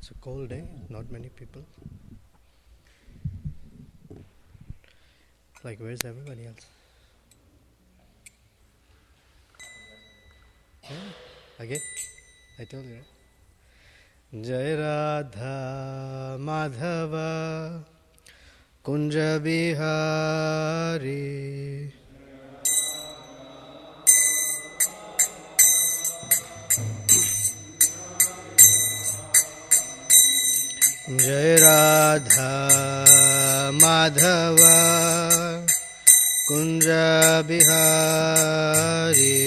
It's a cold day, not many people. Like, where's everybody else? Yeah, again, I told you, right? Jai Radha Madhava Kunja Bihari Jai Radha Madhava Kunja Bihari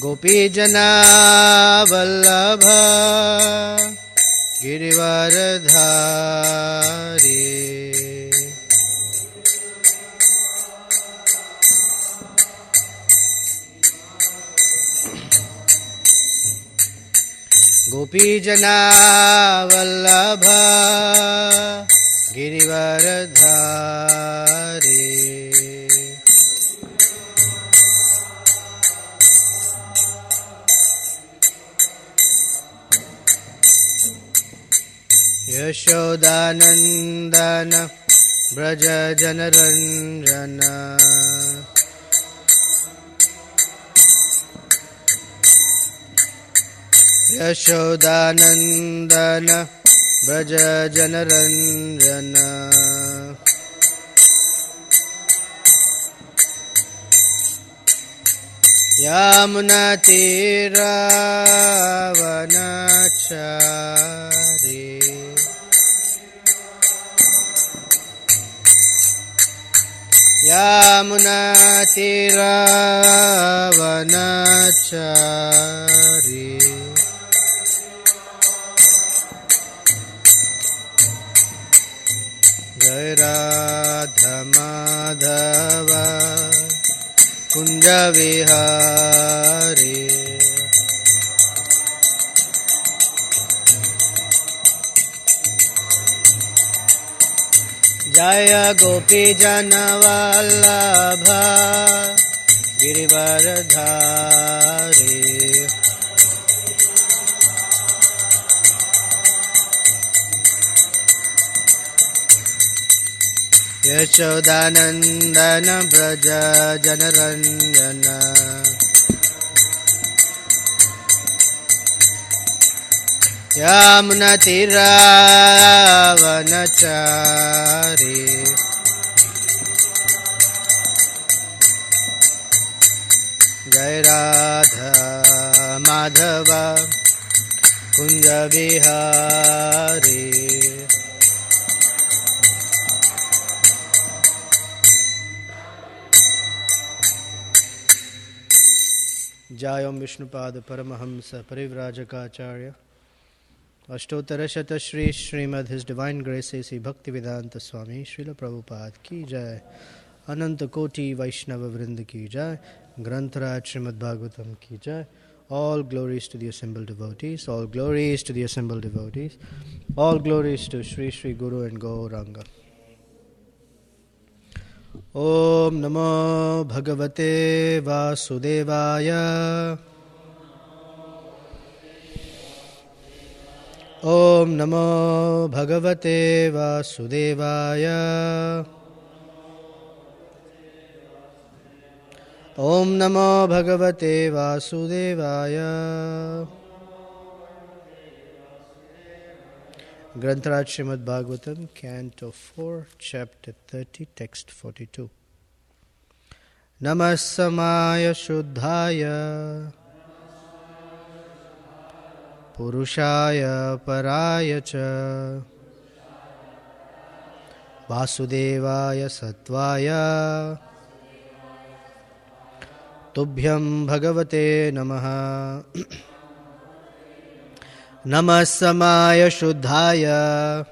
Gopi Jana Vallabha Girivaradhari Gopi Jana Vallabha Girivaradhari Yashodanandana Braja Janaranjana Yashodanandana Braja Janaranjana Yamuna Tira Vanachari Yamuna Tira Vanachari Jai Radha Madhava Kunja Vihari Jaya Gopi Jana Vallabha Girivaradhari Yashodanandana Braja Janaranjana Yamuna Tira Vanachari Jai Radha Madhava Kunja Bihari Jayam Vishnupada Paramahamsa Parivrajakaacharya Ashtotara Shata Shri Srimad His Divine Grace A.C. Bhaktivedanta Swami Srila Prabhupada Ki Jai Ananta Koti Vaishnava Vrinda Ki Jai Grantharaj Srimad Bhagavatam Ki Jai. All glories to the assembled devotees, all glories to the assembled devotees, all glories to Sri Sri Guru and Gauranga. Om Namo Bhagavate Vasudevaya Om Namo Bhagavate Vasudevaya Om Namo Bhagavate Vasudevaya Grantharaj Srimad Bhagavatam, Canto 4, Chapter 30, Text 42. Namasamaya Shuddhaya Purushaya Paraya Cha Vasudevaya Sattvaya Tubhyam Bhagavate Namaha Namasamaya Shuddhaya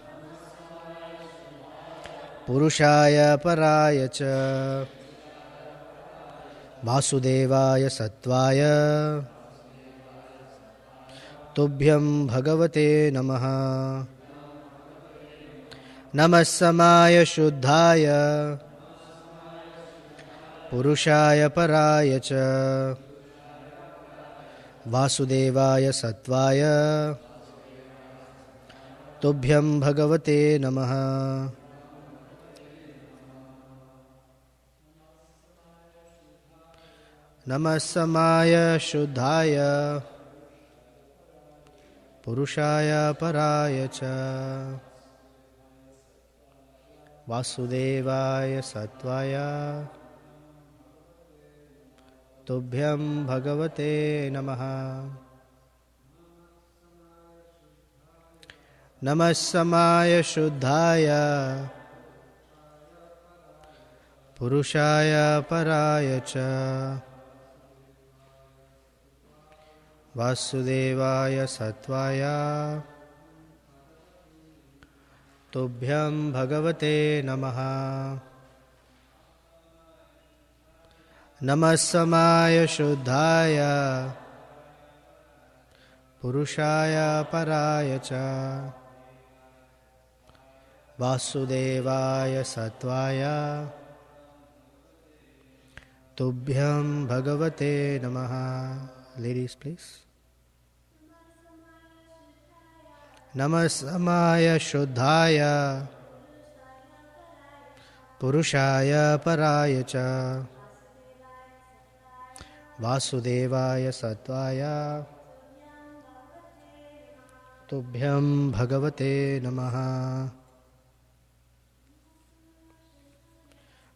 Purushaya Paraya Cha Vasudevaya Sattvaya Tubhyam Bhagavate Namaha Namasamaya Shuddhaya Purushaya Paraya Cha Vasudevaya Satvaya Tubhyam Bhagavate Namaha. Namasamaya Shuddhaya Purushaya Paraya Cha Vasudevaya Satvaya Tubhyam Bhagavate Namaha. Namasamaya Shuddhaya Purushaya Paraya Cha Vasudevaya Satvaya Tubhyam Bhagavate Namaha. Namasamaya Shuddhaya Purushaya Paraya Cha Vasudevaya Satvaya Tubhyam Bhagavate Namaha. Ladies, please. Namasamaya Shuddhaya Purushaya Paraya Cha Vasudevaya Satvaya Tubhyam Bhagavate Namaha.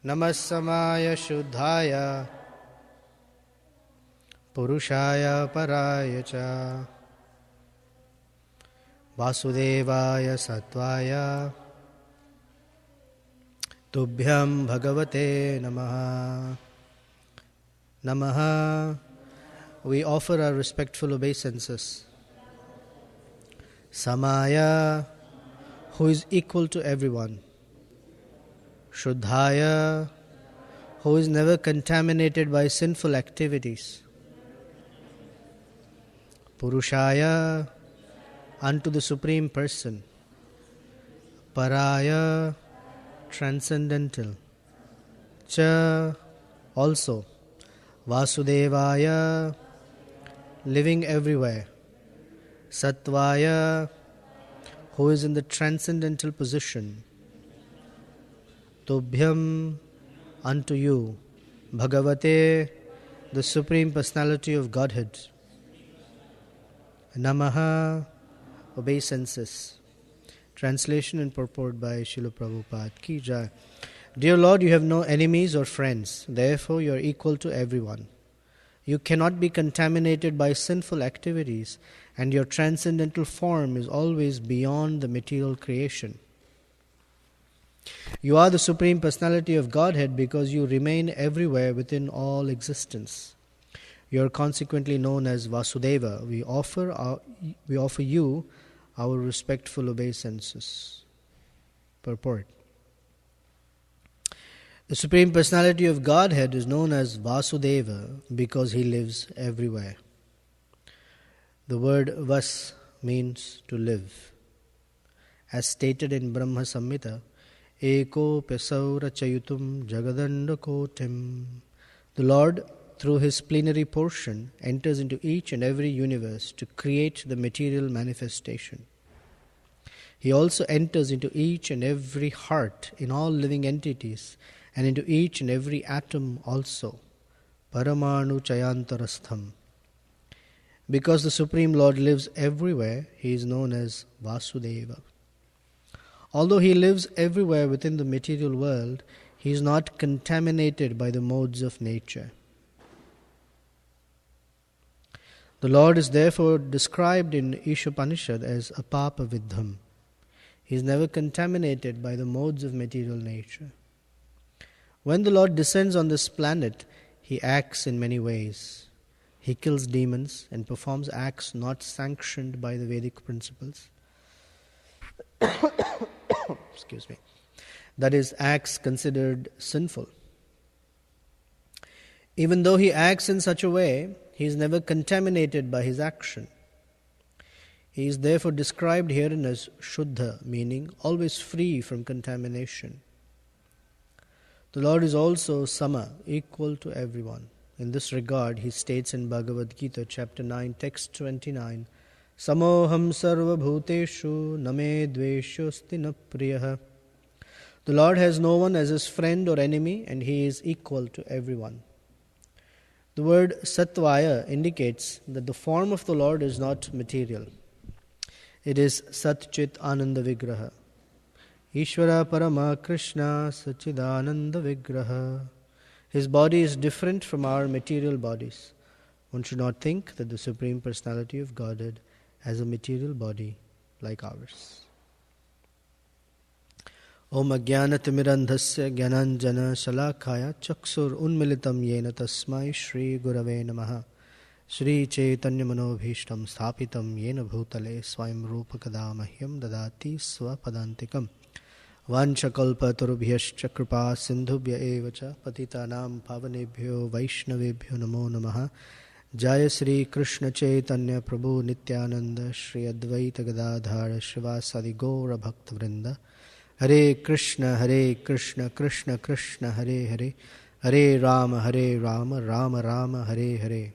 Namasamaya Shuddhaya Purushaya Paraya Cha Vasudevaya Satvaya Tubhyam Bhagavate Namaha. Namaha. We offer our respectful obeisances. Samaya, who is equal to everyone. Shuddhaya, who is never contaminated by sinful activities. Purushaya, unto the Supreme Person. Paraya, transcendental. Cha, also. Vasudevaya, living everywhere. Satvaya, who is in the transcendental position. Tubhyam, unto you. Bhagavate, the Supreme Personality of Godhead. Namaha, obeisances. Translation and purport by Srila Prabhupada Ki Jai. Dear Lord, you have no enemies or friends, therefore you are equal to everyone. You cannot be contaminated by sinful activities, and your transcendental form is always beyond the material creation. You are the Supreme Personality of Godhead because you remain everywhere within all existence. You are consequently known as Vasudeva. We offer you our respectful obeisances. Purport. The Supreme Personality of Godhead is known as Vasudeva because he lives everywhere. The word Vas means to live. As stated in Brahma Samhita, Eko Pesaura Chayutum Jagadanda Kotim. The Lord, through his plenary portion, enters into each and every universe to create the material manifestation. He also enters into each and every heart in all living entities, and into each and every atom also. Paramanu Chayantarastham. Because the Supreme Lord lives everywhere, he is known as Vasudeva. Although he lives everywhere within the material world, he is not contaminated by the modes of nature. The Lord is therefore described in Ishopanishad as Apapa Vidham. He is never contaminated by the modes of material nature. When the Lord descends on this planet, he acts in many ways. He kills demons and performs acts not sanctioned by the Vedic principles. Excuse me. That is, acts considered sinful. Even though he acts in such a way, he is never contaminated by his action. He is therefore described herein as Shuddha, meaning always free from contamination. The Lord is also Sama, equal to everyone. In this regard, he states in Bhagavad Gita, chapter 9, text 29, Samoham sarva bhuteshu name dveshosti na priyaha. The Lord has no one as his friend or enemy, and he is equal to everyone. The word Satvaya indicates that the form of the Lord is not material. It is Sat Chit Ananda Vigraha. Ishvara Parama Krishna Sachidananda Vigraha. His body is different from our material bodies. One should not think that the Supreme Personality of Godhead has a material body like ours. Om Ajnanatimirandhasya Gyananjana Shalakaya Chaksur Unmilitam Yena Tasmai Shri Gurave Namaha Shri Chaitanya Manobhishtam Sthapitam Yena Bhutale Swayam Rupa Kadamahyam Dadati Swapadantikam Vanchakalpa Tarubhyascha Kripa Sindhubhya Evacha Patitanam Pavanebhyo Vaishnavebhyo Namo Namaha Jaya Sri Krishna Chaitanya Prabhu Nityananda Shri Advaita Gadadhara Shrivasadi Gaura Bhakta Vrinda Hare Krishna Krishna Krishna Hare Hare Hare Rama Rama Rama Hare Hare.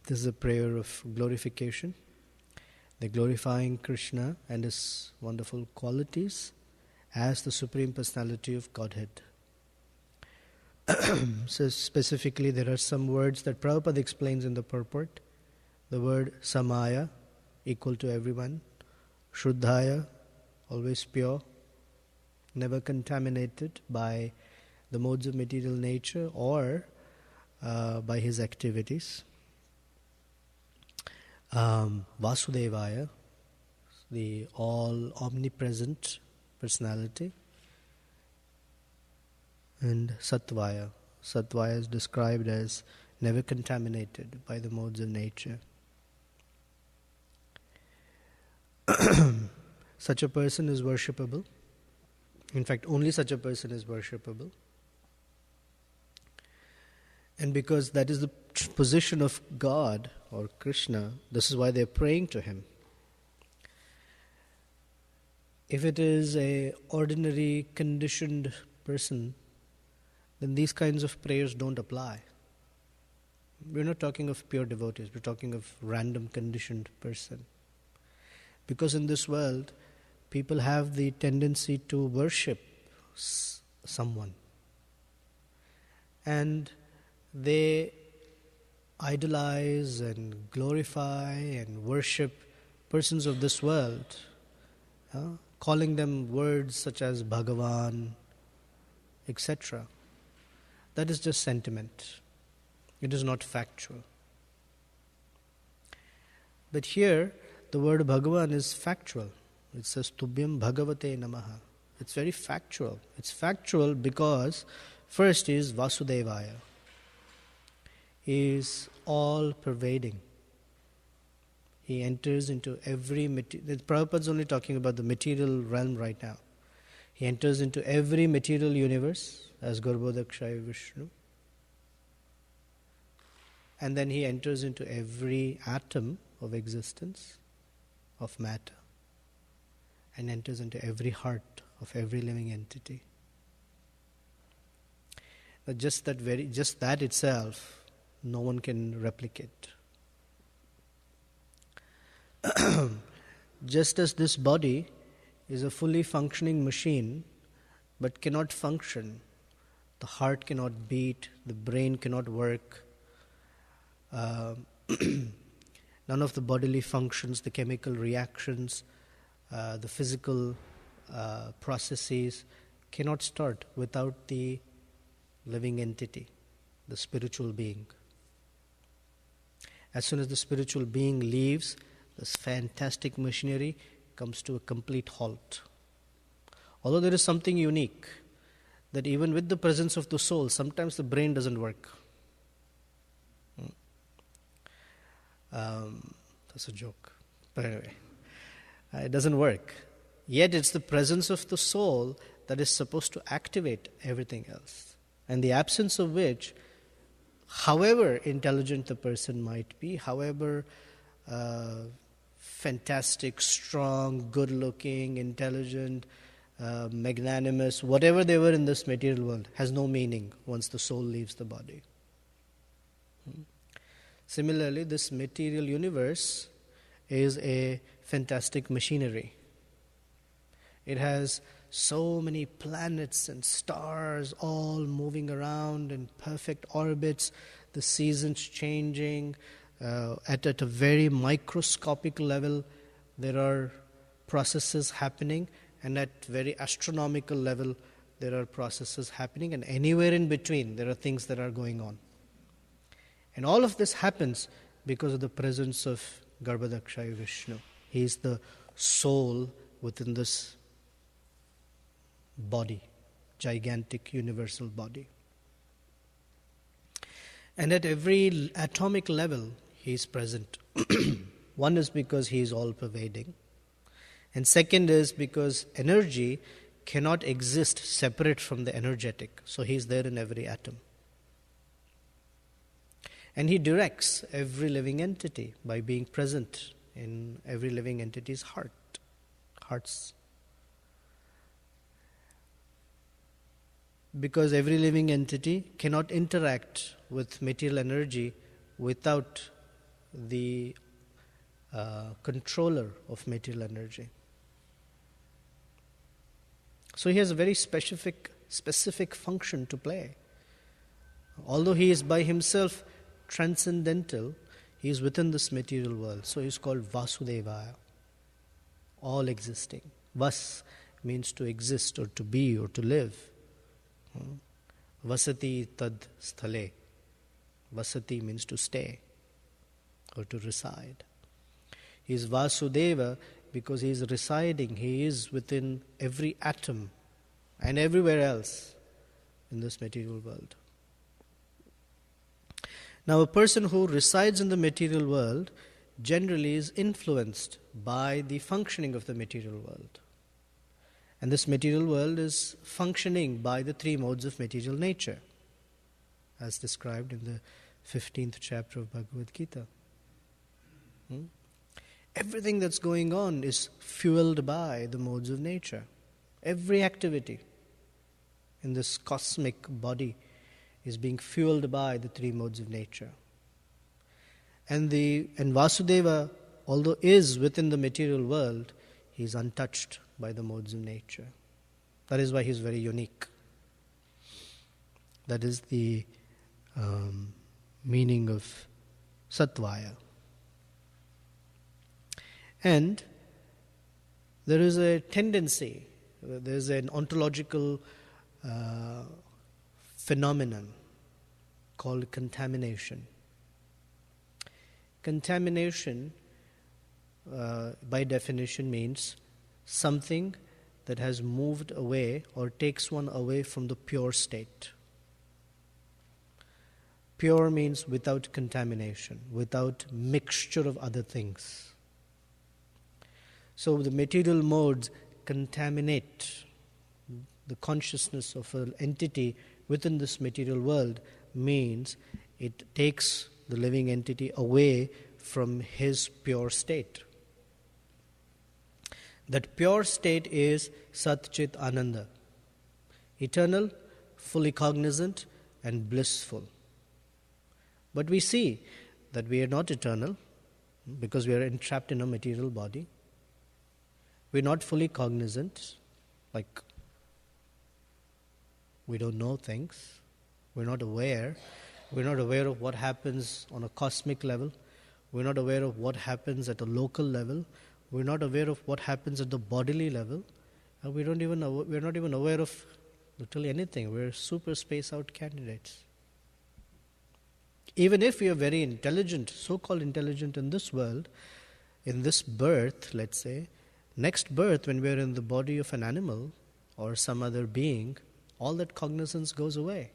This is a prayer of glorification. They're glorifying Krishna and his wonderful qualities as the Supreme Personality of Godhead. So specifically, there are some words that Prabhupada explains in the purport. The word Samaya, equal to everyone. Shuddhaya, always pure, never contaminated by the modes of material nature or by his activities. Vasudevaya, the all omnipresent personality. And Satvaya. Satvaya is described as never contaminated by the modes of nature. Such a person is worshipable. In fact, only such a person is worshipable. And because that is the position of God or Krishna, this is why they're praying to him. If it is an ordinary conditioned person, then these kinds of prayers don't apply. We're not talking of pure devotees, we're talking of random conditioned person. Because in this world, people have the tendency to worship someone. And they idolize and glorify and worship persons of this world, calling them words such as Bhagavan, etc. That is just sentiment. It is not factual. But here, the word Bhagavan is factual. It says, Tubhyam Bhagavate Namaha. It's very factual. It's factual because first is Vasudevaya. He is all-pervading. He enters into every material. Prabhupada's only talking about the material realm right now. He enters into every material universe as Garbhodakshaya Vishnu. And then he enters into every atom of existence, of matter, and enters into every heart of every living entity. But just that itself, no one can replicate. Just as this body is a fully functioning machine, but cannot function, the heart cannot beat, the brain cannot work, none of the bodily functions, the chemical reactions, the physical processes cannot start without the living entity, the spiritual being. As soon as the spiritual being leaves, this fantastic machinery comes to a complete halt. Although there is something unique, that even with the presence of the soul, sometimes the brain doesn't work. That's a joke. But anyway, it doesn't work. Yet it's the presence of the soul that is supposed to activate everything else. And the absence of which, however intelligent the person might be, however fantastic, strong, good-looking, intelligent, magnanimous, whatever they were in this material world, has no meaning once the soul leaves the body. Similarly, this material universe is a fantastic machinery. It has so many planets and stars all moving around in perfect orbits, the seasons changing. At a very microscopic level, there are processes happening, and at very astronomical level, there are processes happening, and anywhere in between, there are things that are going on. And all of this happens because of the presence of Garbhodakshaya Vishnu. He is the soul within this body, gigantic universal body. And at every atomic level, he is present. One is because he is all-pervading. And second is because energy cannot exist separate from the energetic. So he is there in every atom. And he directs every living entity by being present in every living entity's hearts. Because every living entity cannot interact with material energy without the controller of material energy. So he has a very specific function to play. Although he is by himself transcendental, he is within this material world. So he is called Vasudevaya, all existing. Vas means to exist or to be or to live. Vasati tad sthale. Vasati means to stay or to reside. He is Vasudeva because he is residing, he is within every atom and everywhere else in this material world. Now, a person who resides in the material world generally is influenced by the functioning of the material world. And this material world is functioning by the three modes of material nature, as described in the 15th chapter of Bhagavad Gita. Everything that's going on is fueled by the modes of nature. Every activity in this cosmic body is being fueled by the three modes of nature. And Vasudeva, although is within the material world, he is untouched by the modes of nature. That is why he is very unique. That is the meaning of Satvaya. And there is a tendency, there is an ontological phenomenon called contamination. Contamination, by definition, means something that has moved away or takes one away from the pure state. Pure means without contamination, without mixture of other things. So the material modes contaminate the consciousness of an entity within this material world, means it takes the living entity away from his pure state. That pure state is Sat Chit Ananda, eternal, fully cognizant and blissful. But we see that we are not eternal because we are entrapped in a material body. We are not fully cognizant, like we don't know things. We're not aware. We're not aware of what happens on a cosmic level. We're not aware of what happens at a local level. We're not aware of what happens at the bodily level. And we're not even aware of literally anything. We're super space out candidates. Even if we are very intelligent, so-called intelligent in this world, in this birth, let's say, next birth when we're in the body of an animal or some other being, all that cognizance goes away.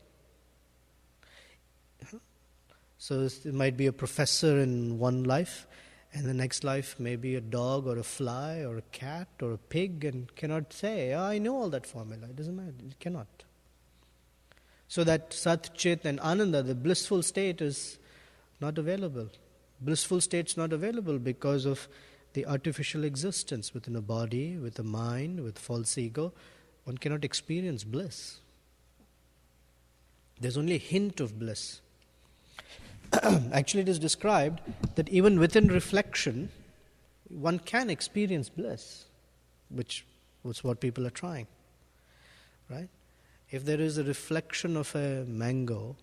So it might be a professor in one life, and the next life maybe a dog or a fly or a cat or a pig, and cannot say, I know all that formula. It doesn't matter. It cannot. So that Sat, Chit and Ananda, the blissful state, is not available. Blissful state's not available because of the artificial existence within a body, with a mind, with false ego, one cannot experience bliss. There's only a hint of bliss. Actually, it is described that even within reflection, one can experience bliss, which was what people are trying, right? If there is a reflection of a mango,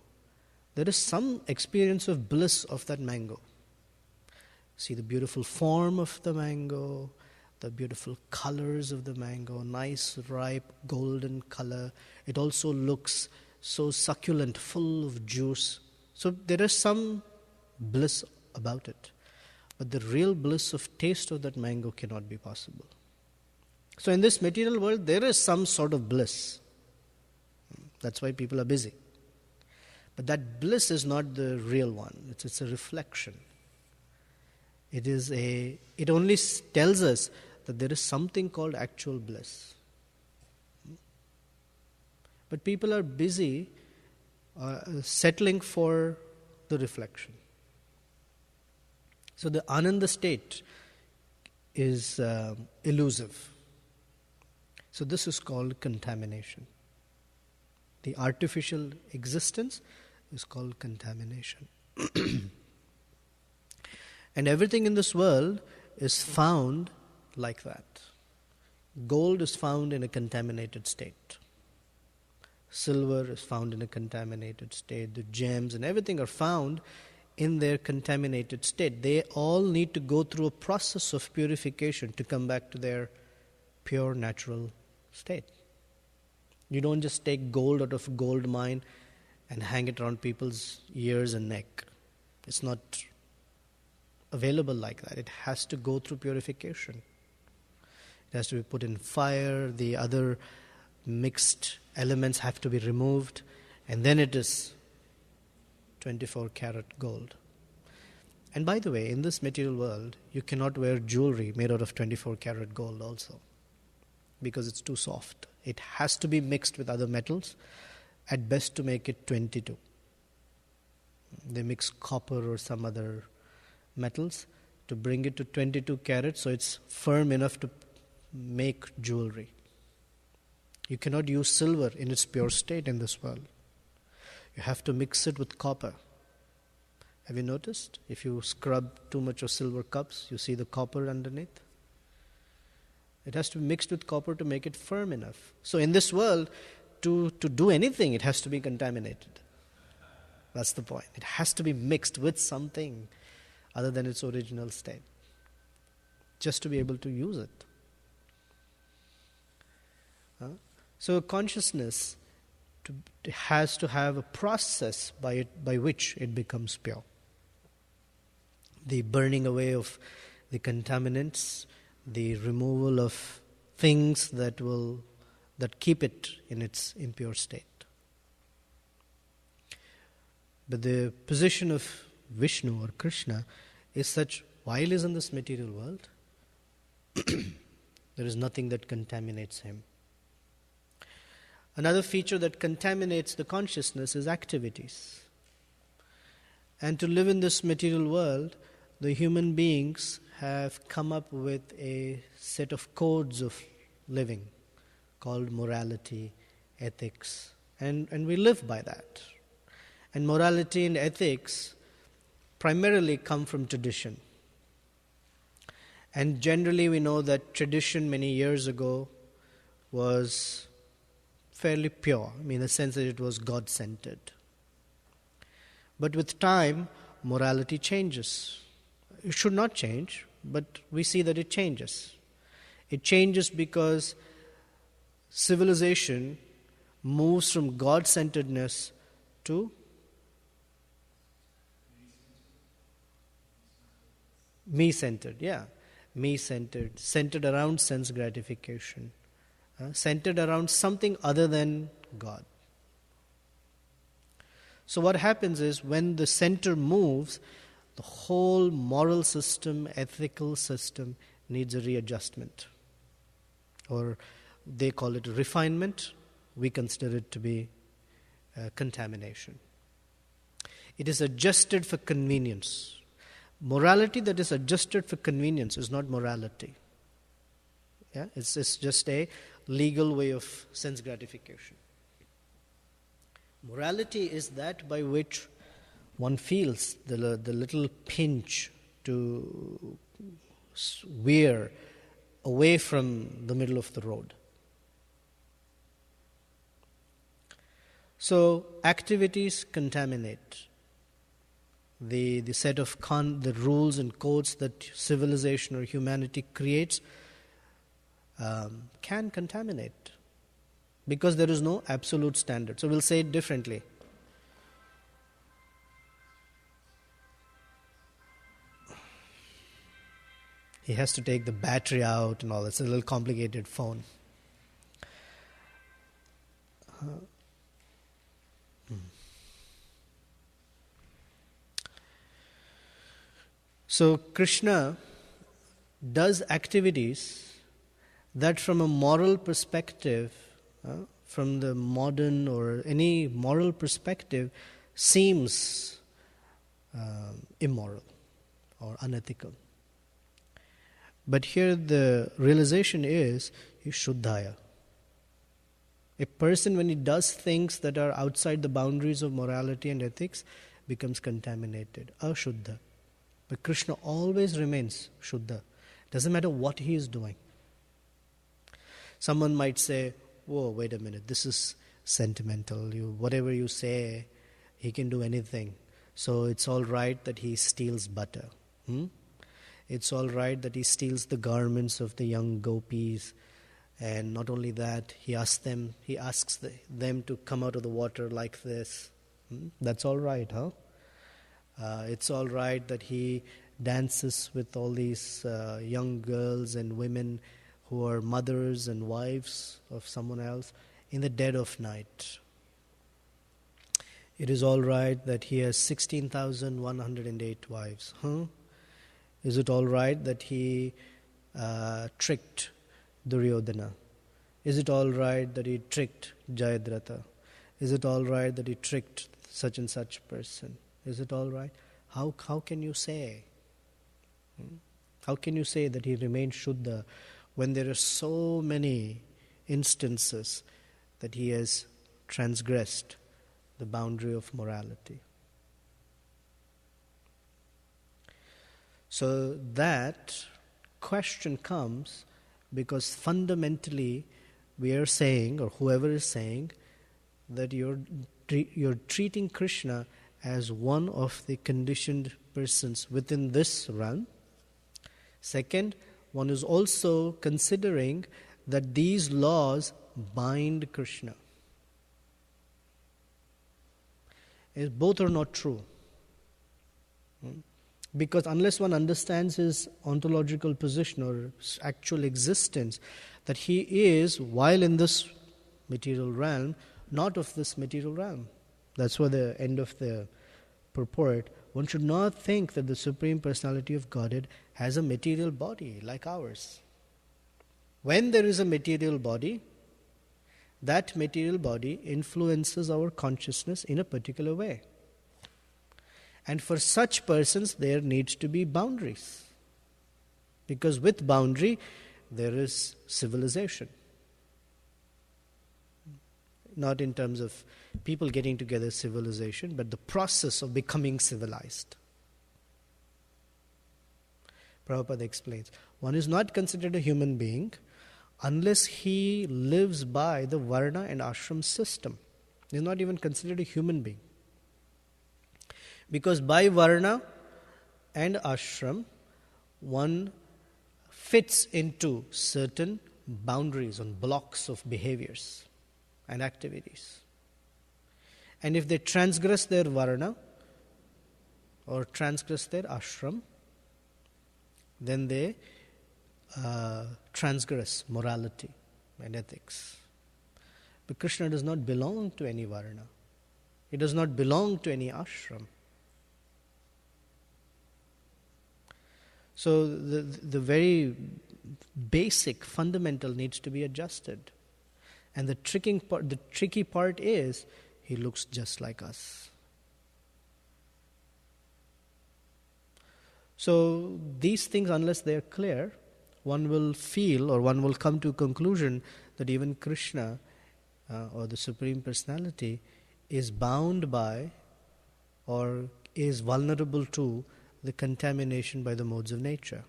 there is some experience of bliss of that mango. See the beautiful form of the mango, the beautiful colors of the mango, nice, ripe, golden color. It also looks so succulent, full of juice. So there is some bliss about it. But the real bliss of taste of that mango cannot be possible. So in this material world, there is some sort of bliss. That's why people are busy. But that bliss is not the real one. It's a reflection. It only tells us that there is something called actual bliss. But people are busy settling for the reflection. So the Ananda state is elusive. So this is called contamination. The artificial existence is called contamination. And everything in this world is found like that. Gold is found in a contaminated state. Silver is found in a contaminated state. The gems and everything are found in their contaminated state. They all need to go through a process of purification to come back to their pure natural state. You don't just take gold out of a gold mine and hang it around people's ears and neck. It's not available like that. It has to go through purification. It has to be put in fire. The other mixed elements have to be removed. And then it is 24 karat gold. And by the way, in this material world, you cannot wear jewelry made out of 24 karat gold also, because it's too soft. It has to be mixed with other metals, at best to make it 22. They mix copper or some other metals to bring it to 22 carats, so it's firm enough to make jewelry. You cannot use silver in its pure state in this world. You have to mix it with copper. Have you noticed? If you scrub too much of silver cups, you see the copper underneath. It has to be mixed with copper to make it firm enough. So in this world, to do anything, it has to be contaminated. That's the point. It has to be mixed with something other than its original state, just to be able to use it. So consciousness has to have a process by which it becomes pure. The burning away of the contaminants, the removal of things that keep it in its impure state. But the position of Vishnu or Krishna is such, while he is in this material world, there is nothing that contaminates him. Another feature that contaminates the consciousness is activities. And to live in this material world, the human beings have come up with a set of codes of living called morality, ethics, and we live by that. And morality and ethics primarily come from tradition. And generally we know that tradition many years ago was fairly pure, in the sense that it was God-centered. But with time, morality changes. It should not change, but we see that it changes. It changes because civilization moves from God-centeredness to me-centered, me-centered, centered around sense gratification, centered around something other than God. So what happens is, when the center moves, the whole moral system, ethical system needs a readjustment. Or they call it refinement. We consider it to be contamination. It is adjusted for convenience. Morality that is adjusted for convenience is not morality. Yeah? It's just a legal way of sense gratification. Morality is that by which one feels the little pinch to veer away from the middle of the road. So activities contaminate. The set of the rules and codes that civilization or humanity creates can contaminate, because there is no absolute standard. So we'll say it differently. He has to take the battery out and all. It's a little complicated phone. So Krishna does activities that from a moral perspective, from the modern or any moral perspective, seems immoral or unethical. But here the realization is Shuddhaya. A person, when he does things that are outside the boundaries of morality and ethics, becomes contaminated, Ashuddha. But Krishna always remains Shuddha. Doesn't matter what he is doing. Someone might say, whoa, wait a minute, this is sentimental. Whatever you say, he can do anything. So it's all right that he steals butter. It's all right that he steals the garments of the young gopis. And not only that, he asks them to come out of the water like this. That's all right, huh? It's all right that he dances with all these young girls and women who are mothers and wives of someone else in the dead of night. It is all right that he has 16,108 wives. Is it all right that he tricked Duryodhana? Is it all right that he tricked Jayadratha? Is it all right that he tricked such and such person? Is it all right? How can you say? How can you say that he remains Shuddha when there are so many instances that he has transgressed the boundary of morality? So that question comes because fundamentally we are saying, or whoever is saying, that you're treating Krishna as one of the conditioned persons within this realm. Second, one is also considering that these laws bind Krishna. Both are not true. Because unless one understands his ontological position or actual existence, that he is, while in this material realm, not of this material realm. That's why the end of the purport, one should not think that the Supreme Personality of Godhead has a material body like ours. When there is a material body, that material body influences our consciousness in a particular way. And for such persons, there needs to be boundaries. Because with boundary, there is civilization. Not in terms of people getting together, civilization, but the process of becoming civilized. Prabhupada explains, one is not considered a human being unless he lives by the Varna and Ashram system. He is not even considered a human being. Because by Varna and Ashram, one fits into certain boundaries and blocks of behaviors and activities. And if they transgress their Varna or transgress their Ashram, then they transgress morality and ethics. But Krishna does not belong to any Varna. He does not belong to any Ashram. So the very basic, fundamental needs to be adjusted. And the tricky part is, he looks just like us. So these things, unless they are clear, one will feel or one will come to a conclusion that even Krishna or the Supreme Personality is bound by or is vulnerable to the contamination by the modes of nature.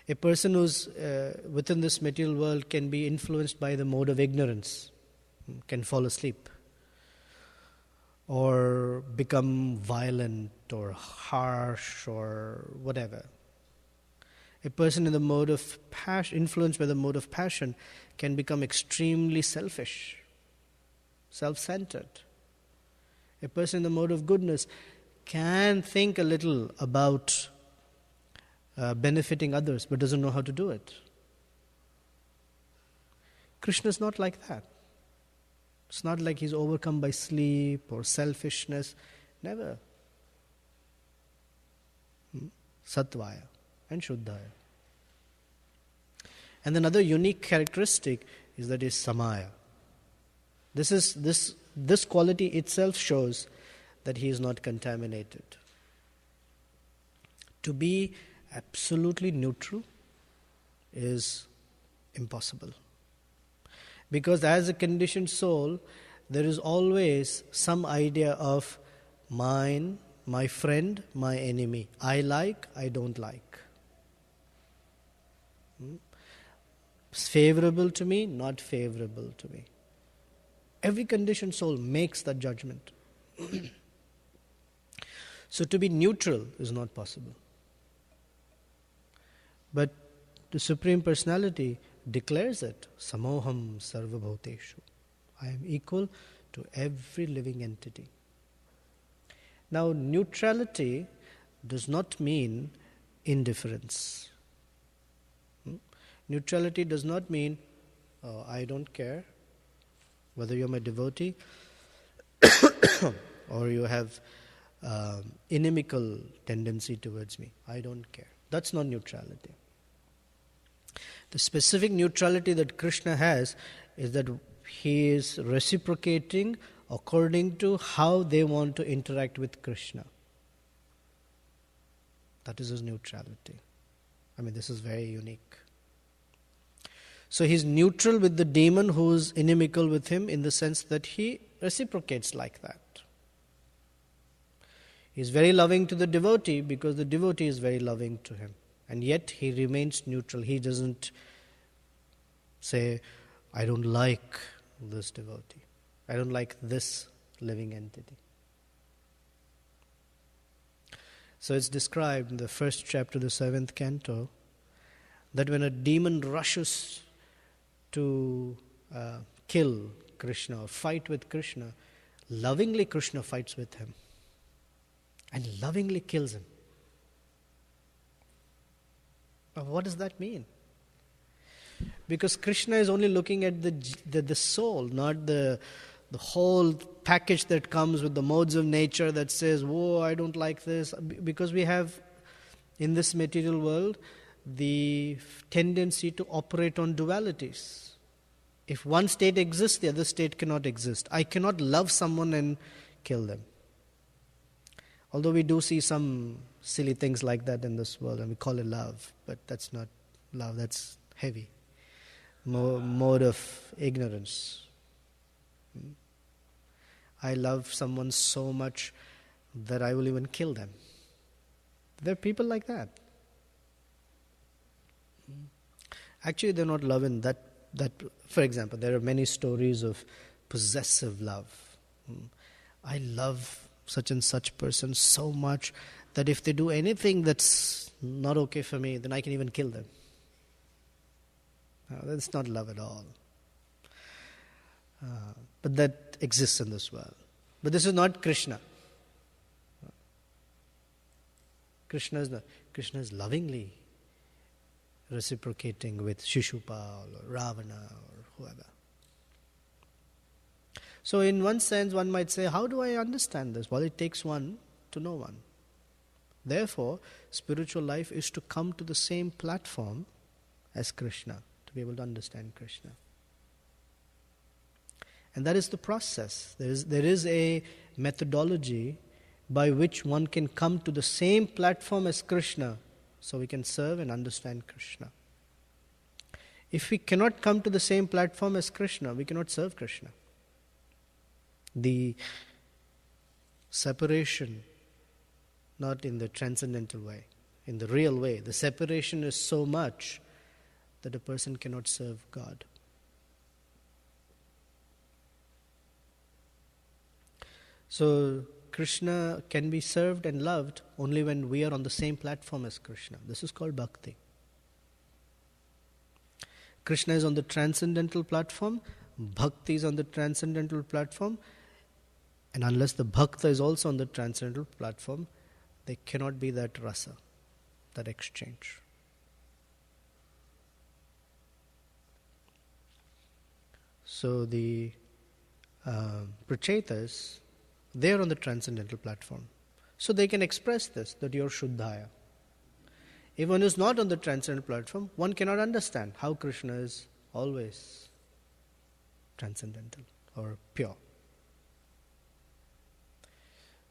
A person who's within this material world can be influenced by the mode of ignorance, can fall asleep, or become violent or harsh or whatever. A person in the mode of passion, influenced by the mode of passion, can become extremely selfish, self-centered. A person in the mode of goodness can think a little about benefiting others, but doesn't know how to do it. Krishna is not like that. It's not like he's overcome by sleep or selfishness. Never. Satvaya and Shuddhaya. And another unique characteristic is that is Samaya. This quality itself shows that he is not contaminated. To be absolutely neutral is impossible. Because as a conditioned soul, there is always some idea of mine, my friend, my enemy. I like, I don't like. It's favorable to me, not favorable to me. Every conditioned soul makes that judgment. So to be neutral is not possible. But the Supreme Personality declares it, Samoham Sarvabhauteshu. I am equal to every living entity. Now, neutrality does not mean indifference. Neutrality does not mean, I don't care whether you're my devotee or you have inimical tendency towards me. I don't care. That's not neutrality. The specific neutrality that Krishna has is that he is reciprocating according to how they want to interact with Krishna. That is his neutrality. I mean, this is very unique. So he's neutral with the demon who is inimical with him in the sense that he reciprocates like that. He's very loving to the devotee because the devotee is very loving to him. And yet he remains neutral. He doesn't say, I don't like this devotee. I don't like this living entity. So it's described in the first chapter of the 7th canto that when a demon rushes to kill Krishna or fight with Krishna, lovingly Krishna fights with him and lovingly kills him. Now, what does that mean? Because Krishna is only looking at the soul, not the whole package that comes with the modes of nature that says, whoa, I don't like this. Because we have, in this material world, the tendency to operate on dualities. If one state exists, the other state cannot exist. I cannot love someone and kill them. Although we do see some silly things like that in this world, and we call it love, but that's not love, that's heavy. Mode of ignorance. I love someone so much that I will even kill them. There are people like that. Actually, they're not loving that. For example, there are many stories of possessive love. I love such and such person so much that if they do anything that's not okay for me, then I can even kill them. That's not love at all. But that exists in this world. But this is not Krishna. Krishna is lovingly reciprocating with Shishupal or Ravana or whoever. So in one sense, one might say, how do I understand this? Well, it takes one to know one. Therefore, spiritual life is to come to the same platform as Krishna, to be able to understand Krishna. And that is the process. There is a methodology by which one can come to the same platform as Krishna, so we can serve and understand Krishna. If we cannot come to the same platform as Krishna, we cannot serve Krishna. The separation, not in the transcendental way, in the real way, the separation is so much that a person cannot serve God. So Krishna can be served and loved only when we are on the same platform as Krishna. This is called bhakti. Krishna is on the transcendental platform, bhakti is on the transcendental platform, and unless the bhakta is also on the transcendental platform, there cannot be that rasa, that exchange. So the prachetas, they are on the transcendental platform. So they can express this, that you are Shuddhaya. If one is not on the transcendental platform, one cannot understand how Krishna is always transcendental or pure.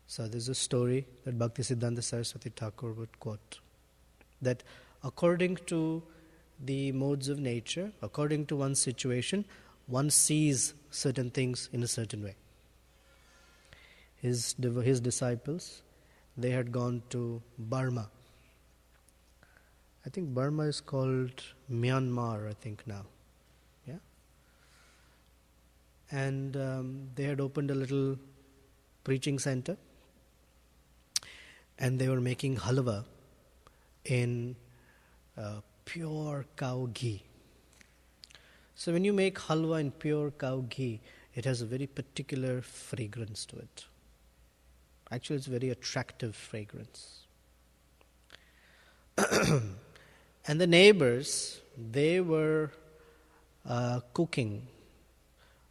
So there's a story that Bhaktisiddhanta Saraswati Thakur would quote, that according to the modes of nature, according to one's situation, one sees certain things in a certain way. His disciples, they had gone to Burma. I think Burma is called Myanmar, I think now. Yeah? And they had opened a little preaching center, and they were making halwa in pure cow ghee. So when you make halwa in pure cow ghee, it has a very particular fragrance to it. Actually, it's a very attractive fragrance. And the neighbors, they were cooking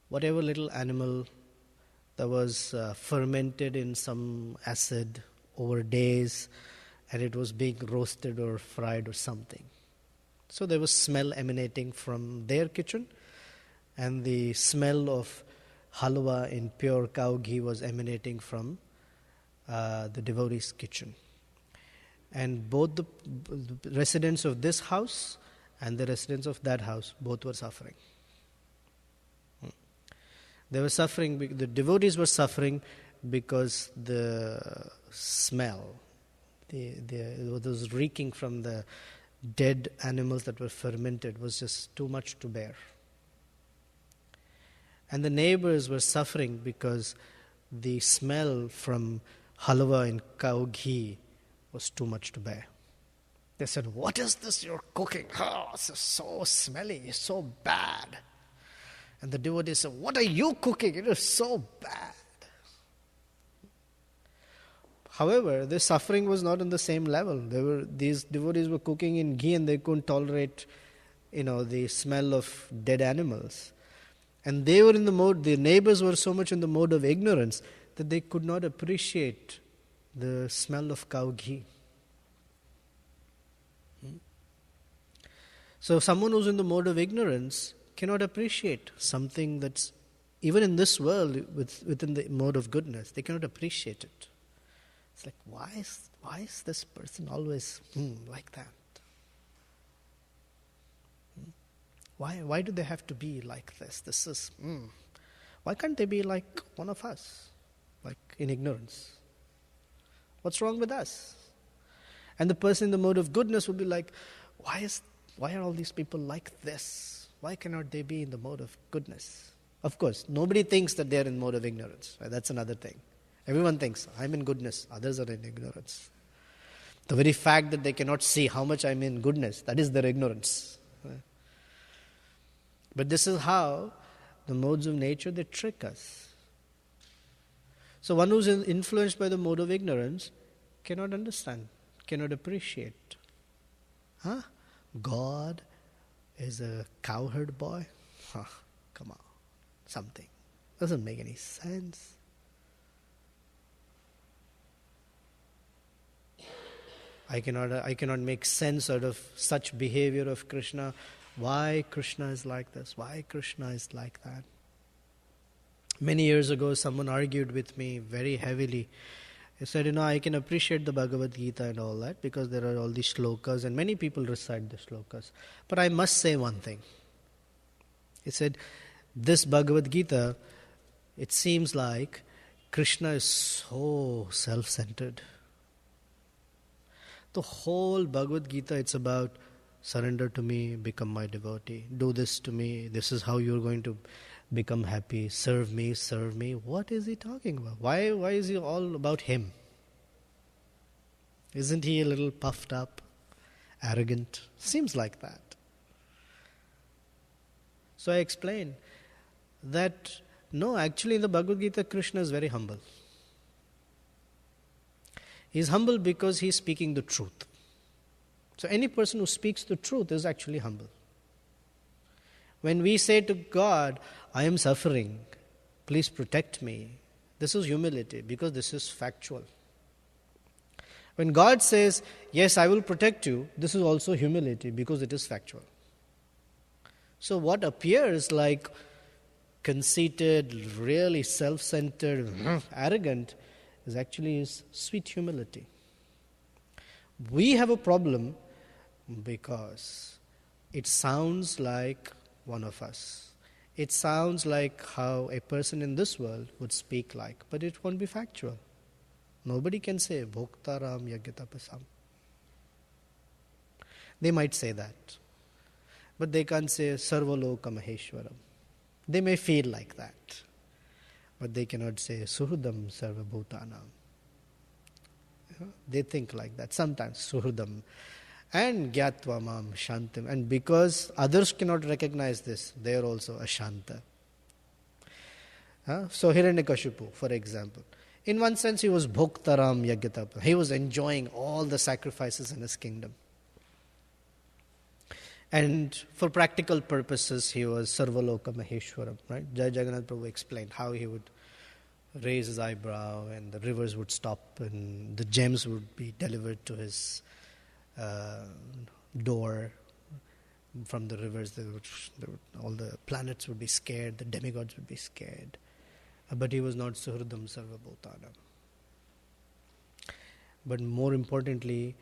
whatever little animal that was fermented in some acid over days, and it was being roasted or fried or something. So there was smell emanating from their kitchen, and the smell of halwa in pure cow ghee was emanating from the devotee's kitchen. And both the residents of this house and the residents of that house, both were suffering. They were suffering, the devotees were suffering because the smell, it was reeking from the dead animals that were fermented, was just too much to bear. And the neighbors were suffering because the smell from halwa in cow ghee was too much to bear. They said, "What is this you're cooking? Oh, this is so smelly, it's so bad." And the devotee said, "What are you cooking? It is so bad." However, the suffering was not on the same level. These devotees were cooking in ghee and they couldn't tolerate, the smell of dead animals. And they were in the mode, the neighbors were so much in the mode of ignorance that they could not appreciate the smell of cow ghee. So someone who's in the mode of ignorance cannot appreciate something that's, even in this world, within the mode of goodness, they cannot appreciate it. It's like, why is this person always like that? Why do they have to be like this? This is, why can't they be like one of us, like in ignorance? What's wrong with us? And the person in the mode of goodness would be like, why are all these people like this? Why cannot they be in the mode of goodness? Of course, nobody thinks that they're in mode of ignorance. Right? That's another thing. Everyone thinks, I'm in goodness, others are in ignorance. The very fact that they cannot see how much I'm in goodness, that is their ignorance. Right? But this is how the modes of nature, they trick us. So one who's influenced by the mode of ignorance cannot understand, cannot appreciate. God is a cowherd boy? Come on, something. Doesn't make any sense. I cannot make sense out of such behavior of Krishna. Why Krishna is like this? Why Krishna is like that? Many years ago, someone argued with me very heavily He said, I can appreciate the Bhagavad Gita and all that because there are all these shlokas and many people recite the shlokas. But I must say one thing. He said, this Bhagavad Gita, it seems like Krishna is so self-centered. The whole Bhagavad Gita, it's about surrender to me, become my devotee. Do this to me. This is how you're going to become happy. Serve me, serve me. What is he talking about? Why is he all about him? Isn't he a little puffed up, arrogant? Seems like that. So I explained that no, actually in the Bhagavad Gita, Krishna is very humble. He's humble because he's speaking the truth. So any person who speaks the truth is actually humble. When we say to God, I am suffering, please protect me, this is humility because this is factual. When God says, yes, I will protect you, this is also humility because it is factual. So what appears like conceited, really self-centered, arrogant, is actually sweet humility. We have a problem because it sounds like one of us. It sounds like how a person in this world would speak like, but it won't be factual. Nobody can say, Bhoktaram Yagyatapasam. They might say that, but they can't say Sarvaloka Maheshwaram. They may feel like that, but they cannot say Suhudam Sarvabhutanam. They think like that. Sometimes Suhudam and Gyatva Mam Shantim. And because others cannot recognize this, they are also Ashanta. So Hiranyakashipu, for example. In one sense, he was Bhoktaram Yagyatapa. He was enjoying all the sacrifices in his kingdom. And for practical purposes, he was Sarvaloka Maheshwaram. Right? Jai Jagannath Prabhu explained how he would raise his eyebrow and the rivers would stop and the gems would be delivered to his door. From the rivers, all the planets would be scared, the demigods would be scared. But he was not Suhridam Sarvabhutanam. But more importantly,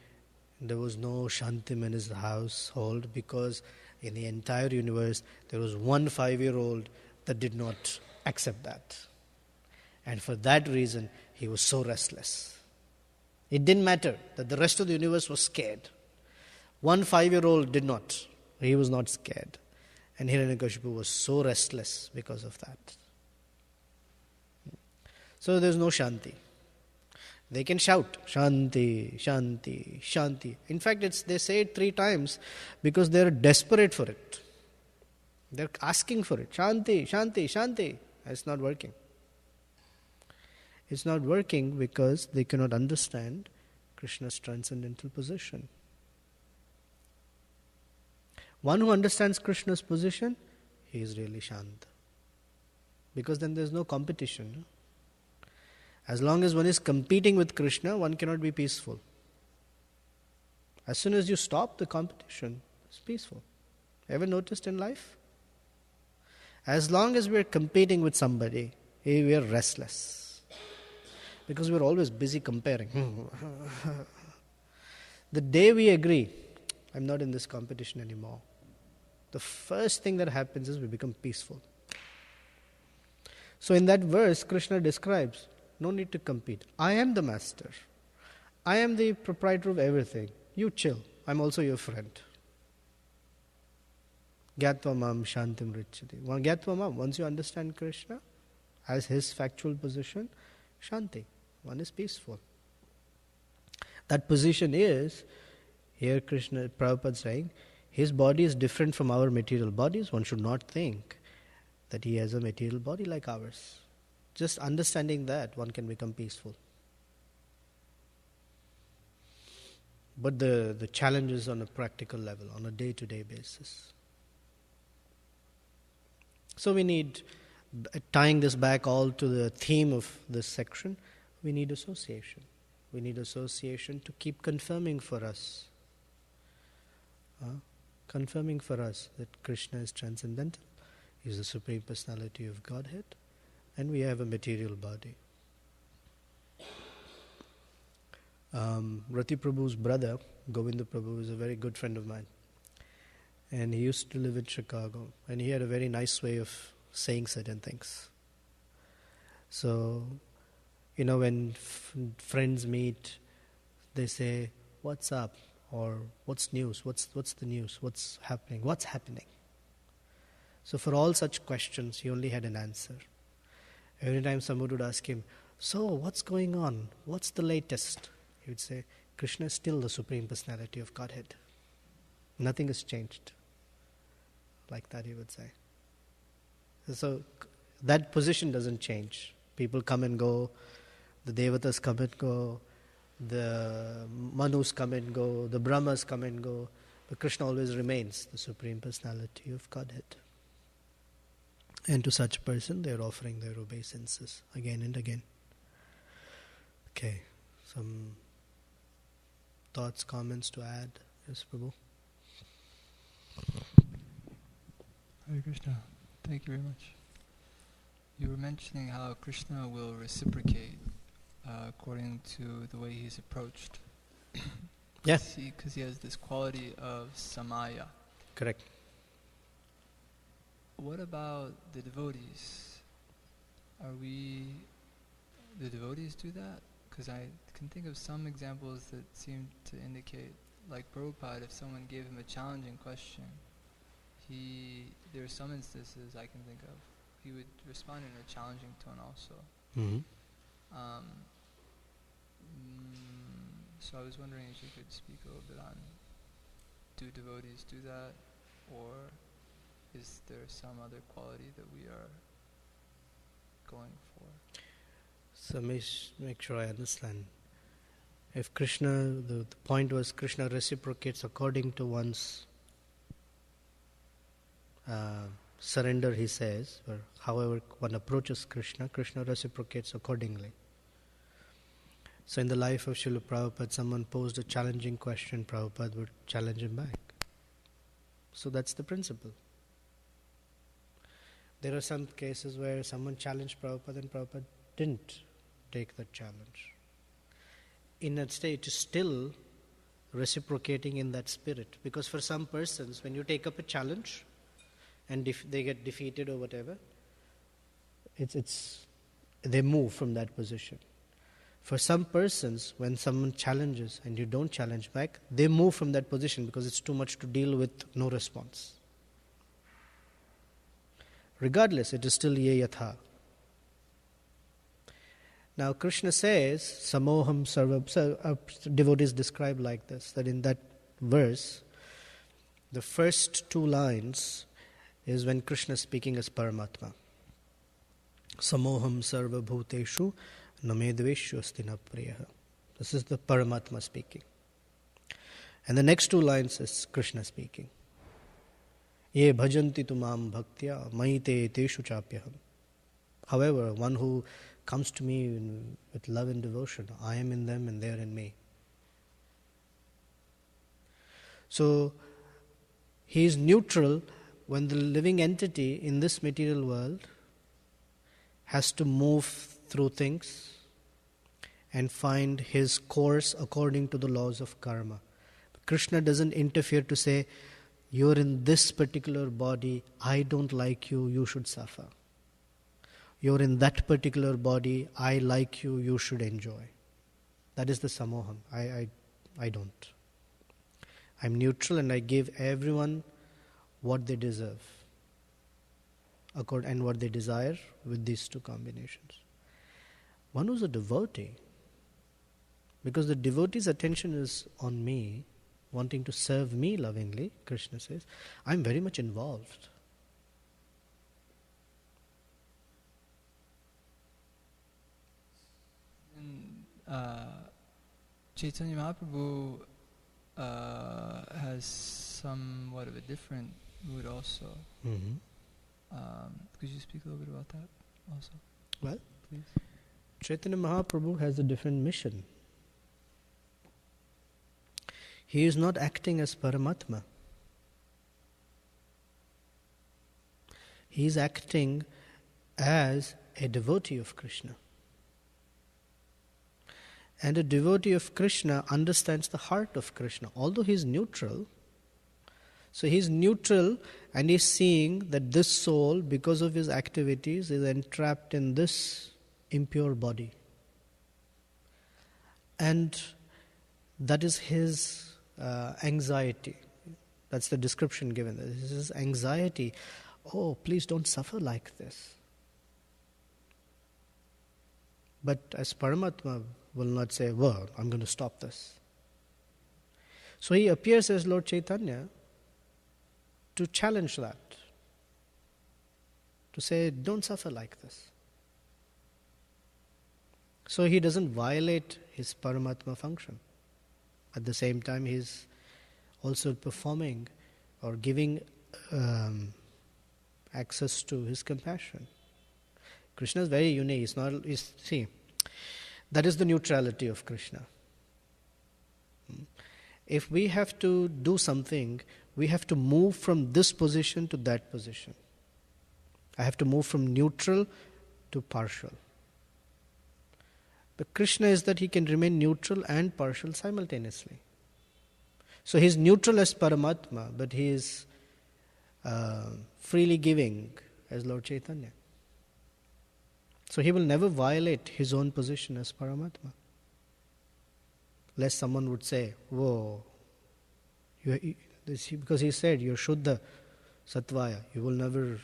there was no Shantim in his household because in the entire universe, there was one 5-year-old that did not accept that. And for that reason, he was so restless. It didn't matter that the rest of the universe was scared. One 5-year-old did not. He was not scared. And Hiranyakashipu was so restless because of that. So there's no Shanti. They can shout, Shanti, Shanti, Shanti. In fact, they say it 3 times because they're desperate for it. They're asking for it. Shanti, Shanti, Shanti. It's not working. It's not working because they cannot understand Krishna's transcendental position. One who understands Krishna's position, he is really Shant. Because then there's no competition. As long as one is competing with Krishna, one cannot be peaceful. As soon as you stop the competition, it's peaceful. Ever noticed in life? As long as we are competing with somebody, we are restless. Because we're always busy comparing. The day we agree, I'm not in this competition anymore, the first thing that happens is we become peaceful. So in that verse, Krishna describes, no need to compete. I am the master. I am the proprietor of everything. You chill. I'm also your friend. Gyatva mam shantim richati. Gyatva mam, once you understand Krishna as his factual position, shanti. One is peaceful. That position is, here Krishna, Prabhupada saying, his body is different from our material bodies. One should not think that he has a material body like ours. Just understanding that, one can become peaceful. But the challenge is on a practical level, on a day-to-day basis. So we need, tying this back all to the theme of this section, we need association. We need association to keep confirming for us. Confirming for us that Krishna is transcendental, he is the Supreme Personality of Godhead, and we have a material body. Rati Prabhu's brother, Govinda Prabhu, is a very good friend of mine. And he used to live in Chicago. And he had a very nice way of saying certain things. So, when friends meet, they say, "What's up?" Or "What's news? What's the news? What's happening? What's happening?" So for all such questions, he only had an answer. Every time someone would ask him, "So, what's going on? What's the latest?" He would say, "Krishna is still the Supreme Personality of Godhead. Nothing has changed." Like that he would say. So that position doesn't change. People come and go, the Devatas come and go, the Manus come and go, the Brahmas come and go, but Krishna always remains the Supreme Personality of Godhead. And to such a person, they are offering their obeisances again and again. Okay, some thoughts, comments to add? Yes, Prabhu. Hare Krishna. Thank you very much. You were mentioning how Krishna will reciprocate according to the way he's approached. Yeah. Because he has this quality of samaya. Correct. What about the devotees? The devotees do that? Because I can think of some examples that seem to indicate, like Prabhupada, if someone gave him a challenging question, there are some instances I can think of, he would respond in a challenging tone also. Mm-hmm. So I was wondering if you could speak a little bit on, do devotees do that, or is there some other quality that we are going for? So make sure I understand. If Krishna, the point was Krishna reciprocates according to one's surrender, he says, or however one approaches Krishna, Krishna reciprocates accordingly. So in the life of Srila Prabhupada, someone posed a challenging question, Prabhupada would challenge him back. So that's the principle. There are some cases where someone challenged Prabhupada and Prabhupada didn't take that challenge. In that state, still reciprocating in that spirit. Because for some persons, when you take up a challenge and they get defeated or whatever, they move from that position. For some persons, when someone challenges and you don't challenge back, they move from that position because it's too much to deal with no response. Regardless, it is still ye yatha. Now Krishna says, Samoham Sarva, devotees describe like this, that in that verse, the first two lines is when Krishna is speaking as Paramatma. Samoham Sarva Bhuteshu Namedveshu Astina Priyaha. This is the Paramatma speaking. And the next two lines is Krishna speaking. Ye bhajanti tumam bhaktya maite teshu chapyaham. However, one who comes to me with love and devotion, I am in them and they are in me. So, he is neutral when the living entity in this material world has to move through things and find his course according to the laws of karma. Krishna doesn't interfere to say, you're in this particular body, I don't like you, you should suffer. You're in that particular body, I like you, you should enjoy. That is the samoham. I don't. I'm neutral and I give everyone what they deserve and what they desire with these two combinations. One who's a devotee, because the devotee's attention is on me, wanting to serve me lovingly, Krishna says, I'm very much involved. Chaitanya Mahaprabhu has somewhat of a different mood also. Mm-hmm. Could you speak a little bit about that also? Well, please. Chaitanya Mahaprabhu has a different mission. He is not acting as Paramatma. He is acting as a devotee of Krishna. And a devotee of Krishna understands the heart of Krishna. Although he is neutral, so he is neutral and he is seeing that this soul, because of his activities, is entrapped in this impure body. And that is his anxiety. That's the description given. This is anxiety. Oh, please don't suffer like this. But as Paramatma will not say, well, I'm going to stop this. So he appears as Lord Chaitanya to challenge that. To say, don't suffer like this. So he doesn't violate his Paramatma function. At the same time, he's also performing or giving access to his compassion. Krishna is very unique. See, that is the neutrality of Krishna. If we have to do something, we have to move from this position to that position. I have to move from neutral to partial. But Krishna is that he can remain neutral and partial simultaneously. So he is neutral as Paramatma, but he is freely giving as Lord Chaitanya. So he will never violate his own position as Paramatma. Lest someone would say, whoa, because he said, you're Shuddha Sattvaya, you will never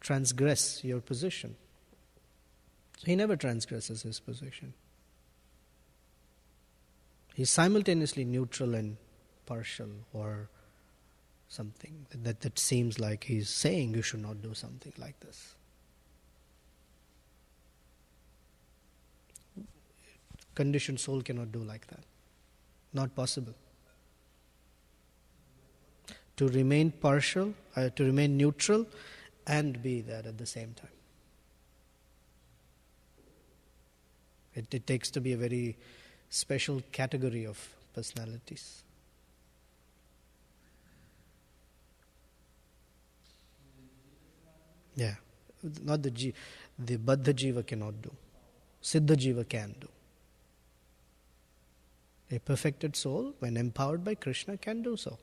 transgress your position. So he never transgresses his position. He's simultaneously neutral and partial, or something that seems like he's saying you should not do something like this. Conditioned soul cannot do like that. Not possible. To remain partial, to remain neutral and be that at the same time. It takes to be a very special category of personalities. Yeah. Not the Baddha Jiva cannot do. Siddha Jiva can do. A perfected soul, when empowered by Krishna, can do so.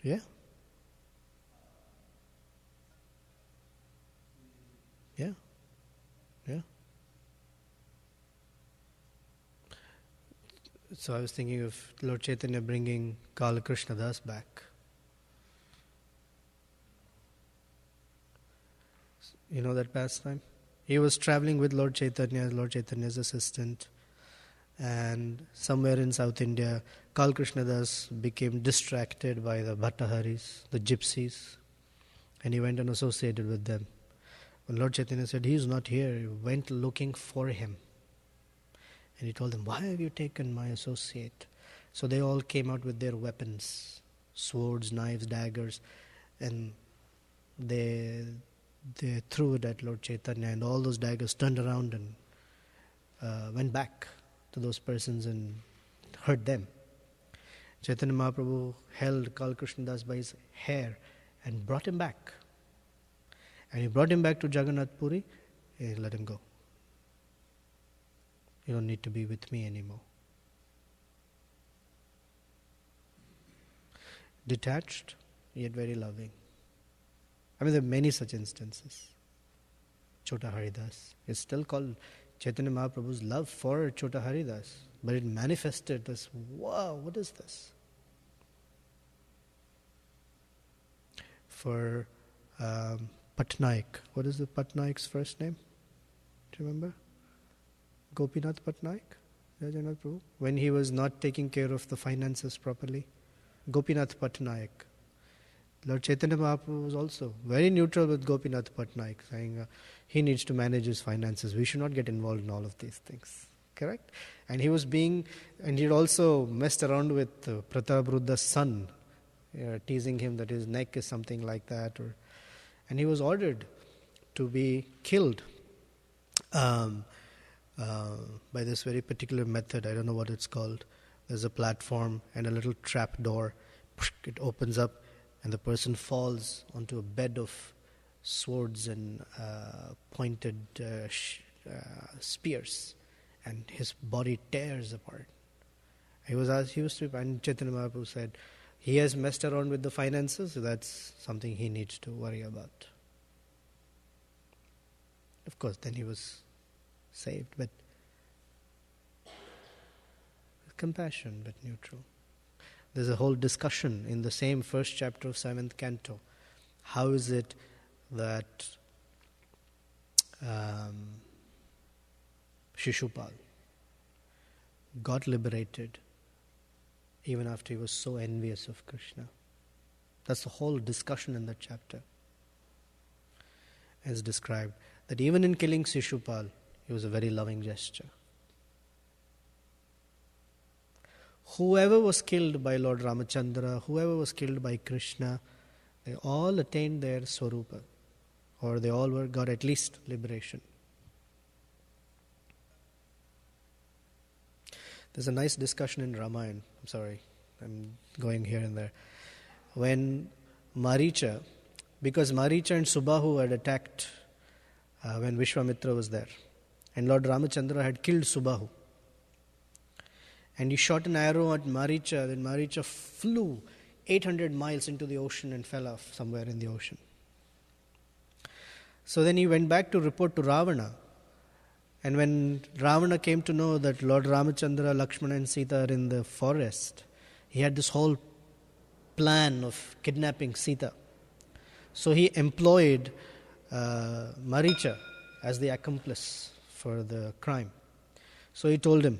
Yeah. Yeah. Yeah. So I was thinking of Lord Chaitanya bringing Kala Krishna Das back. You know that pastime? He was traveling with Lord Chaitanya as Lord Chaitanya's assistant, and somewhere in South India, Kala Krishna Das became distracted by the Bhattaharis, the gypsies, and he went and associated with them. When Lord Chaitanya said, he is not here, he went looking for him. And he told them, why have you taken my associate? So they all came out with their weapons, swords, knives, daggers, and they threw it at Lord Chaitanya, and all those daggers turned around and went back to those persons and hurt them. Chaitanya Mahaprabhu held Kala Krishna Das by his hair and brought him back. And he brought him back to Jagannath Puri, and he let him go. You don't need to be with me anymore. Detached, yet very loving. I mean, there are many such instances. Chota Haridas is still called Chaitanya Mahaprabhu's love for Chota Haridas, but it manifested as, wow, what is this? For Patnaik, what is the Patnaik's first name? Do you remember? Gopinath Patnaik, Jagannath Prabhu, when he was not taking care of the finances properly. Gopinath Patnaik. Lord Chaitanya Mahaprabhu was also very neutral with Gopinath Patnaik, saying he needs to manage his finances. We should not get involved in all of these things. Correct? And he had also messed around with Prataparudda's son, teasing him that his neck is something like that. And he was ordered to be killed by this very particular method. I don't know what it's called. There's a platform and a little trap door. It opens up and the person falls onto a bed of swords and pointed spears, and his body tears apart. He was to, and Chaitanya Mahaprabhu said, he has messed around with the finances, so that's something he needs to worry about. Of course, then he was saved, but with compassion, but neutral. There's a whole discussion in the same first chapter of 7th canto. How is it that Shishupal got liberated even after he was so envious of Krishna? That's the whole discussion in that chapter. As described, that even in killing Shishupal, it was a very loving gesture. Whoever was killed by Lord Ramachandra, whoever was killed by Krishna, they all attained their Swarupa, or they all got at least liberation. There's a nice discussion in Ramayana. I'm sorry, I'm going here and there. When Maricha, because Maricha and Subahu had attacked when Vishwamitra was there, and Lord Ramachandra had killed Subahu. And he shot an arrow at Maricha, then Maricha flew 800 miles into the ocean and fell off somewhere in the ocean. So then he went back to report to Ravana. And when Ravana came to know that Lord Ramachandra, Lakshmana and Sita are in the forest, he had this whole plan of kidnapping Sita. So he employed Maricha as the accomplice for the crime. So he told him,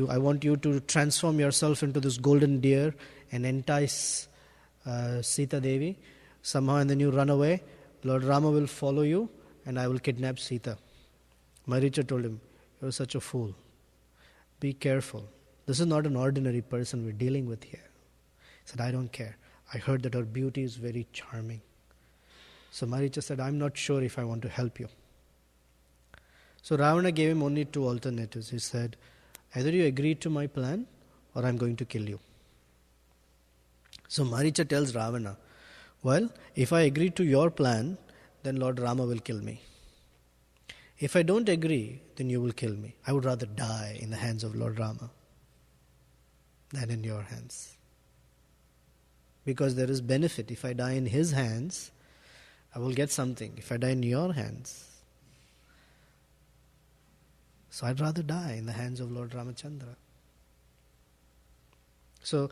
I want you to transform yourself into this golden deer and entice Sita Devi somehow, and then you run away. Lord Rama will follow you and I will kidnap Sita. Maricha told him, you're such a fool. Be careful. This is not an ordinary person we're dealing with here. He said, I don't care. I heard that her beauty is very charming. So Maricha said, I'm not sure if I want to help you. So Ravana gave him only two alternatives. He said, either you agree to my plan or I'm going to kill you. So Maricha tells Ravana, well, if I agree to your plan, then Lord Rama will kill me. If I don't agree, then you will kill me. I would rather die in the hands of Lord Rama than in your hands. Because there is benefit. If I die in his hands, I will get something. If I die in your hands, so I'd rather die in the hands of Lord Ramachandra. So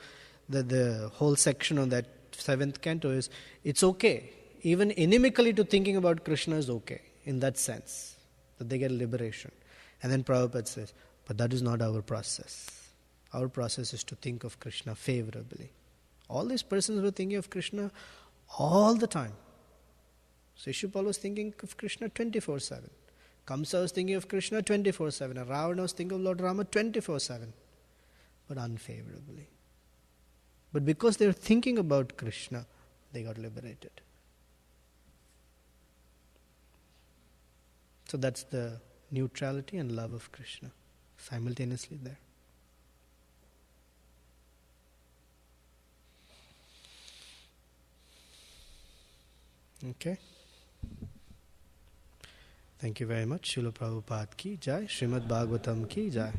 the whole section on that 7th canto is, it's okay. Even inimically to thinking about Krishna is okay, in that sense, that they get liberation. And then Prabhupada says, but that is not our process. Our process is to think of Krishna favorably. All these persons were thinking of Krishna all the time. Shishupal was thinking of Krishna 24/7. Kamsa was thinking of Krishna 24/7. And Ravana was thinking of Lord Rama 24/7. But unfavorably. But because they were thinking about Krishna, they got liberated. So that's the neutrality and love of Krishna simultaneously there. Okay. Thank you very much. Srila Prabhupada ki jai. Srimad Bhagavatam ki jai.